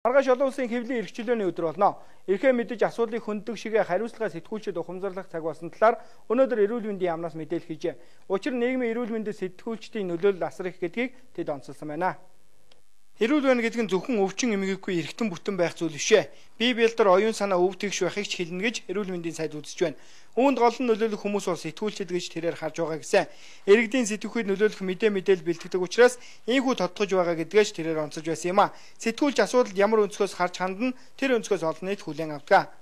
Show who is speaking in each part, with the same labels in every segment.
Speaker 1: Маргааш олон улсын хэвлэлийн эрхчлөөний өдөр болно. Эрхээ мэдэж асуудлыг хөндөг шигээ хариуцлагаа сэтгүүлчид ухамсарлах цаг болсон талаар өнөөдөр эрүүл мэндийн яамнаас мэдээлэл хийжээ. Учир нь нийгмийн эрүүл мэндэд сэтгүүлчдийн нөлөөлөл асар их гэдгийг тэд онцолсон байна. Эрүүл мэнд гэдэг нь зөвхөн өвчин эмгэггүй эргэтэн бүтэн байх зүйл бишээ. Бие биелдэр оюун санаа өвдөгш байхыг ч хэлнэ гэж эрүүл мэндийн сайд үзэж байна. Үүнд гол нь нөлөөлөх хүмүүс бол сэтгүүлчид гэж тэрээр харж байгаа гэсэн. Иргэдийн сэтгүүхэд нөлөөлөх мэдээлэл бэлтгэдэг учраас ийхүү тодтогж байгаа гэдгээс тэрээр онцолж байсан юм а. Сэтгүүлч асуудалд ямар өнцгөөс харж хандна, тэр өнцгөөс олон нийт хүлээн авдаг.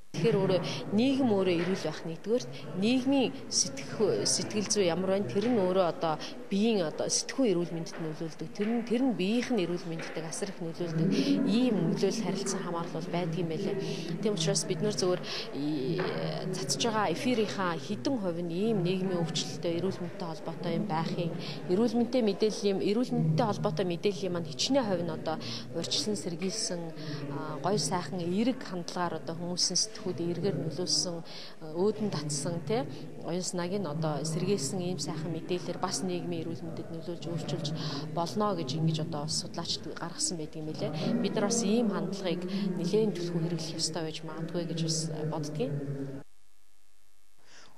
Speaker 2: Тэгэхээр өөрөө нийгэм өөрөө эрүүл байх нэгдүгээр нийгмийн сэтгэл зүй ямар байна, тэр нь өөрөө одоо биеийн одоо сэтгхүүн эрүүл мэндэд нөлөөлдөг. Тэр нь биеийнх нь эрүүл мэндэд асар их нөлөөлдөг. Ийм нөлөөлөл харилцан хамаарлал байдгийн байлээ. Тийм учраас бид нөр зөвөр цацж байгаа эфирийнхаа хэдэн хувь нь ийм нийгмийн өвчлөлтөд эрүүл мэндтэй холбоотой юм байхын, эрүүл мэндтэй холбоотой мэдээллийн маань хичнээн хувь нь одоо урьдчилан сэргийлсэн гоё сайхан эерэг хандлагаар одоо хүмүүсийн сэтгхүүд эргээр нөлөөлсөн, өөдөн татсан тий оюун санааг нь одоо сэргийлсэн ийм сайхан мэдээлэлээр бас нийгмийн эрүүл мэндэд нөлөөлж өөрчилж болно гэж ингэж одоо судлаачид гаргасан байдаг юм лээ. Бид нар бас ийм хандлагыг нэлээд төлхөө хэрэглэх ёстой байж магадгүй гэж бас боддгийг.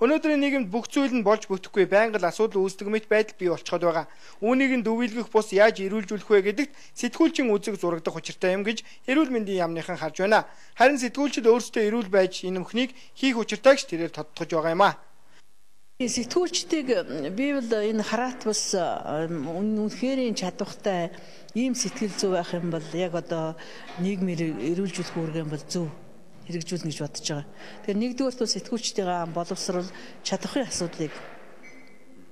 Speaker 1: Өнөөдрийн нийгэмд бүх зүйл нь болж бүтэхгүй байнга л асуудал үүсдэг мэт байдал бий болчиход байгаа. Үүнийг нь дүвийлгэх бус яаж ирүүлжүүлэх вэ гэдэгт сэтгүүлчийн үзэг зурагдах учиртай юм гэж эрүүл мэндийн яамныхан харж байна. Харин сэтгүүлчид өөрсдөө эрүүл байж энэ мөхнийг хийх учиртайг тэрээр тодтогж байгаа юм а.
Speaker 3: Сэтгүүлчдийг би бол энэ хараат бас үнэхээр чадвартай ийм сэтгэл зүй байх юм бол яг одоо нийгмийн эрүүлжүүлэх үүрэг бол зөв хэрэгжүүлнэ гэж бодож байгаа. Тэгэхээр нэгдүгээрт бол сэтгүүлчдийн боловсрол чадварын асуудлыг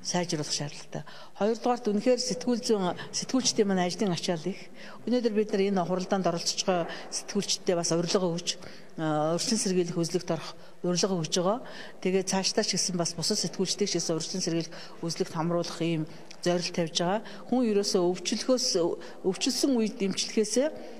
Speaker 3: сайжруулах шаардлагатай. Хоёрдугаарт үнэхээр сэтгүүлчдийн маань ажлын ачаал их. Өнөөдөр бид нар энэ хуралдаанд оролцож байгаа сэтгүүлчдтэй бас урилга өгч урьдчилан сэргийлэх үзлэгт орох урилга өгж байгаа. Тэгээ цаашдаа ч гэсэн бас бусад сэтгүүлчдийг ч гэсэн урьдчилан сэргийлэх үзлэгт хамруулах ийм зорилт тавьж байгаа. Хүн ерөөсөө өвчлсөн үед дэмжлэхээс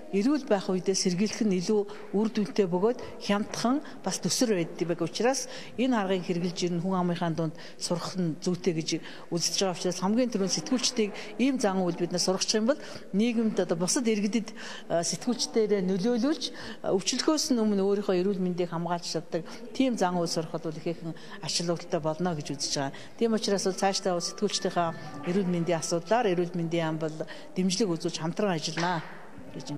Speaker 3: эрүүл байх үедээ сэргийлэх нь илүү үр дүнтэй бөгөөд хямдхан бас төсөр байдаг учраас энэ аргыг хэрэгжилж ирнэ хүн амынхаа дунд сурах нь зүйтэй гэж үзэж байгаа учраас хамгийн түрүүнд сэтгүүлчдийг ийм зан үйл бид нар сургах юм бол нийгэмд одоо бусад иргэдэд сэтгүүлчдээр нөлөөлүүлж өвчлөхөөс өмнө өөрийнхөө эрүүл мэндийг хамгаалж чаддаг тийм зан үйл сурахад бол ихээхэн ачлалтай болно гэж үзэж байгаа. Тийм учраас цаашдаа сэтгүүлчдийнхаа эрүүл мэндийн асуудлаар эрүүл мэндийн яам бол дэмжлэг үзүүлж хамтран ажиллана гэж.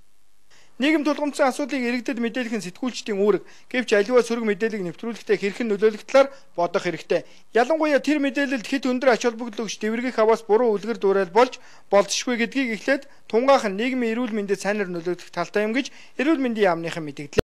Speaker 1: Нийгэм тулгамдсан асуудлыг иргэдэд мэдээлэх нь сэтгүүлчдийн үүрэг. Гэвч аливаа сөрөг мэдээллийг нэвтрүүлэхдээ хэрхэн нөлөөлөх талаар бодох хэрэгтэй. Ялангуяа тэр мэдээлэлд хэд өндөр ач холбогдол өгч дэврэгэх хаваас буруу үлгэр дуурайл болж болзошгүй гэдгийг эхлээд тунгаах нь нийгмийн эрүүл мэндэд сайнаар нөлөөлөх талтай юм гэж эрүүл мэндийн яамныхан мэдэгдлээ.